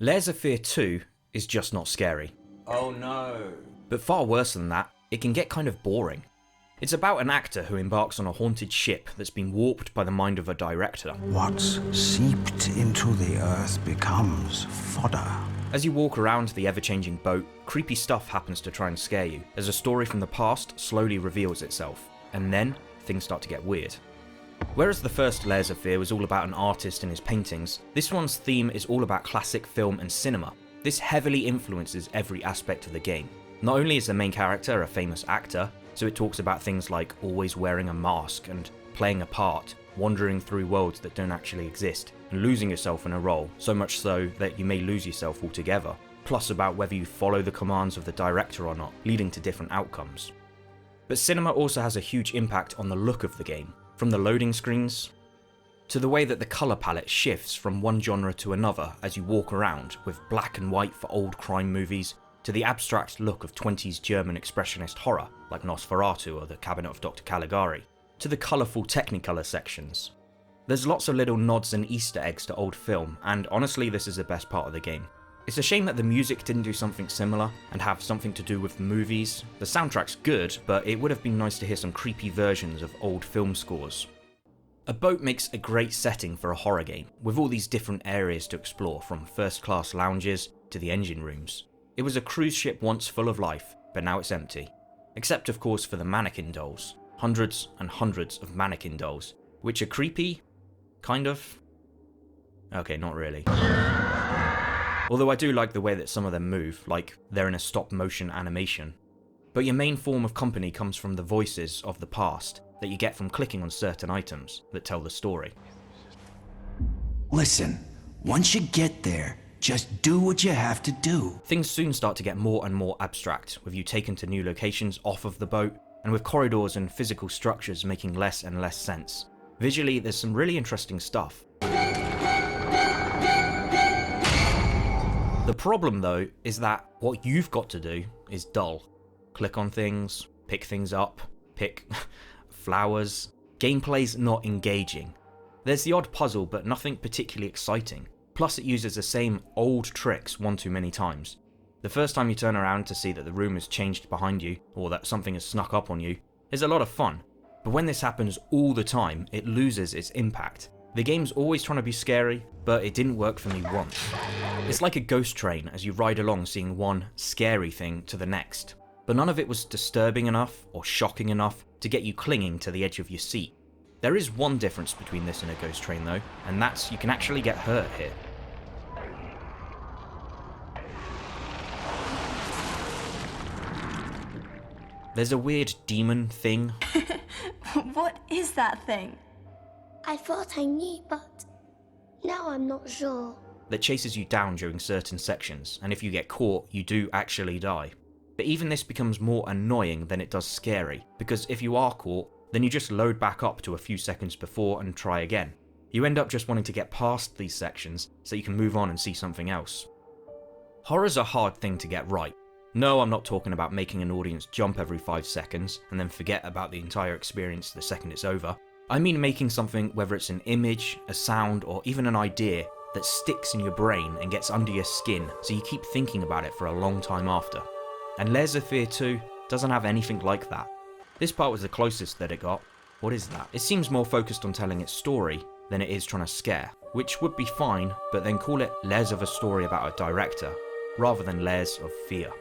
Layers of Fear 2 is just not scary. Oh no. But far worse than that, it can get kind of boring. It's about an actor who embarks on a haunted ship that's been warped by the mind of a director. What's seeped into the earth becomes fodder. As you walk around the ever-changing boat, creepy stuff happens to try and scare you, as a story from the past slowly reveals itself, and then things start to get weird. Whereas the first Layers of Fear was all about an artist and his paintings, this one's theme is all about classic film and cinema. This heavily influences every aspect of the game. Not only is the main character a famous actor, so it talks about things like always wearing a mask and playing a part, wandering through worlds that don't actually exist, and losing yourself in a role, so much so that you may lose yourself altogether, plus about whether you follow the commands of the director or not, leading to different outcomes. But cinema also has a huge impact on the look of the game, from the loading screens, to the way that the colour palette shifts from one genre to another as you walk around, with black and white for old crime movies, to the abstract look of 20s German expressionist horror, like Nosferatu or The Cabinet of Dr. Caligari, to the colourful Technicolor sections. There's lots of little nods and Easter eggs to old film, and honestly this is the best part of the game. It's a shame that the music didn't do something similar, and have something to do with the movies. The soundtrack's good, but it would have been nice to hear some creepy versions of old film scores. A boat makes a great setting for a horror game, with all these different areas to explore, from first-class lounges to the engine rooms. It was a cruise ship once full of life, but now it's empty. Except of course for the mannequin dolls. Hundreds and hundreds of mannequin dolls, which are creepy, kind of. Okay, not really. Although I do like the way that some of them move, like they're in a stop motion animation. But your main form of company comes from the voices of the past that you get from clicking on certain items that tell the story. Listen, once you get there, just do what you have to do. Things soon start to get more and more abstract, with you taken to new locations off of the boat, and with corridors and physical structures making less and less sense. Visually, there's some really interesting stuff. The problem though, is that what you've got to do is dull. Click on things, pick things up, pick flowers. Gameplay's not engaging. There's the odd puzzle, but nothing particularly exciting. Plus it uses the same old tricks one too many times. The first time you turn around to see that the room has changed behind you, or that something has snuck up on you, is a lot of fun. But when this happens all the time, it loses its impact. The game's always trying to be scary, but it didn't work for me once. It's like a ghost train as you ride along seeing one scary thing to the next. But none of it was disturbing enough or shocking enough to get you clinging to the edge of your seat. There is one difference between this and a ghost train though, and that's you can actually get hurt here. There's a weird demon thing. What is that thing? I thought I knew, but now I'm not sure. That chases you down during certain sections, and if you get caught, you do actually die. But even this becomes more annoying than it does scary, because if you are caught, then you just load back up to a few seconds before and try again. You end up just wanting to get past these sections so you can move on and see something else. Horror's a hard thing to get right. No, I'm not talking about making an audience jump every 5 seconds and then forget about the entire experience the second it's over. I mean making something, whether it's an image, a sound, or even an idea, that sticks in your brain and gets under your skin so you keep thinking about it for a long time after. And Layers of Fear 2 doesn't have anything like that. This part was the closest that it got. What is that? It seems more focused on telling its story than it is trying to scare, which would be fine, but then call it Layers of a Story about a director, rather than Layers of Fear.